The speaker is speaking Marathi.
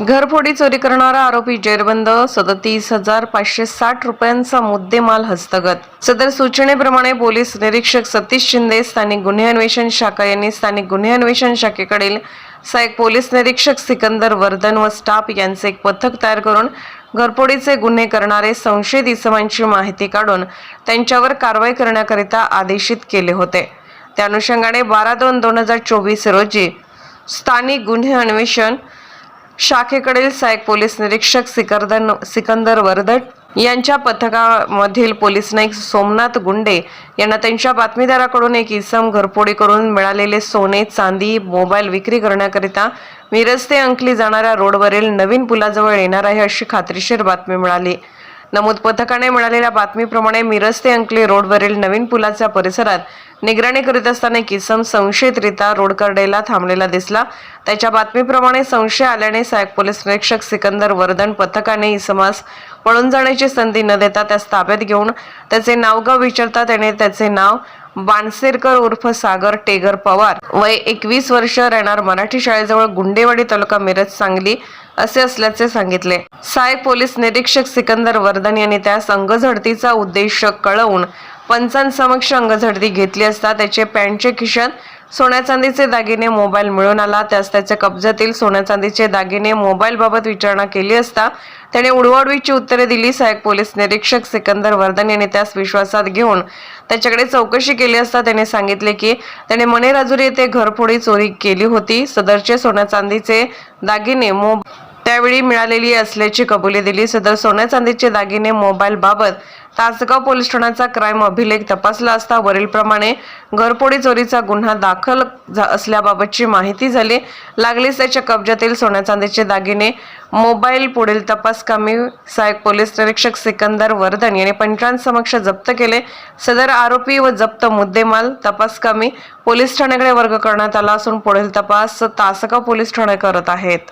घरफोडी चोरी करणारा आरोपी जेरबंद, 37,560 रुपयांचा मुद्देमाल हस्तगत। सदर सूचनेप्रमाणे पोलीस निरीक्षक सतीश शिंदे, स्थानिक गुन्हे अन्वेषण शाखा यांनी स्थानिक गुन्हे अन्वेषण शाखेकडील सहाय्यक पोलीस निरीक्षक सिकंदर वर्धन व स्टाफ यांचे एक पथक तयार करून घरफोडीचे गुन्हे करणारे संशयित इसमांची माहिती काढून त्यांच्यावर कारवाई करण्याकरिता आदेशित केले होते। त्या अनुषंगाने 12/2/2024 रोजी स्थानिक गुन्हे अन्वेषण शाखेकडील सहाय्यक पोलीस निरीक्षक सिकंदर वर्धन यांच्या पथकामधील पोलीस नाईक सोमनाथ गुंडे यांना त्यांच्या बातमीदाराकडून एक इसम घरफोडी करून मिळालेले सोने, चांदी, मोबाईल विक्री करण्याकरिता मिरज ते अंकली जाणाऱ्या रोडवरील नवीन पुलाजवळ येणार आहे अशी खात्रीशीर बातमी मिळाली। नमूद पथकाने मिळालेल्या बातमीप्रमाणे मिरज ते अंकली रोडवरील नवीन पुलाच्या परिसरात निगराणी करीत असताना एक इसम संशयितरित्या रोड कडेला थांबलेला दिसला। त्याच्या बातमीप्रमाणे संशय आल्याने सहाय्यक पोलीस निरीक्षक सिकंदर वर्धन पथकाने इसमास पळून जाण्याची संधी न देता त्यास ताब्यात घेऊन त्याचे नावगाव विचारता त्याने त्याचे नाव बाणसेरकर उर्फ सागर टेगर पवार, वय 21 वर्ष, राहणार मराठी शाळेजवळ गुंडेवाडी, तालुका मिरज, सांगली असे असल्याचे सांगितले। सहाय्यक पोलीस निरीक्षक सिकंदर वर्धन यांनी त्यास अंगझडतीचा उद्देश कळवून पंचांसमक्ष अंगझडती घेतली असता त्याचे पॅन्टचे खिशात सोन्या चांदीचे दागिने, मोबाईल मिळून आला। त्यास त्याच्या कब्जातील सोन्या चांदीचे दागिने, मोबाईल बाबत विचारणा केली असता त्याने उडवाउडवीची उत्तरे दिली। सहाय्यक पोलीस निरीक्षक सिकंदर वर्धन यांनी त्यास विश्वासात घेऊन त्याच्याकडे चौकशी केली असता त्याने सांगितले की त्याने मणेराजुरी येथे घरफोडी चोरी केली होती। सदरचे सोन्या चांदीचे दागिने त्यावेळी मिळालेली असल्याची कबुली दिली। सदर सोन्या चांदीचे दागिने, मोबाईल बाबत तासगाव पोलीस ठाण्याचा क्राईम अभिलेख तपासला असता वरीलप्रमाणे घरफोडी चोरीचा गुन्हा दाखल असल्याबाबतची माहिती झाली। लागलीच त्याच्या कब्जातील सोन्या चांदीचे दागिने, मोबाईल पुढील तपासकामी सहाय्यक पोलीस निरीक्षक सिकंदर वर्धन यांनी पंचांसमक्ष जप्त केले। सदर आरोपी व जप्त मुद्देमाल तपासकामी पोलीस ठाण्याकडे वर्ग करण्यात आला असून पुढील तपास तासगाव पोलीस ठाणे करत आहेत।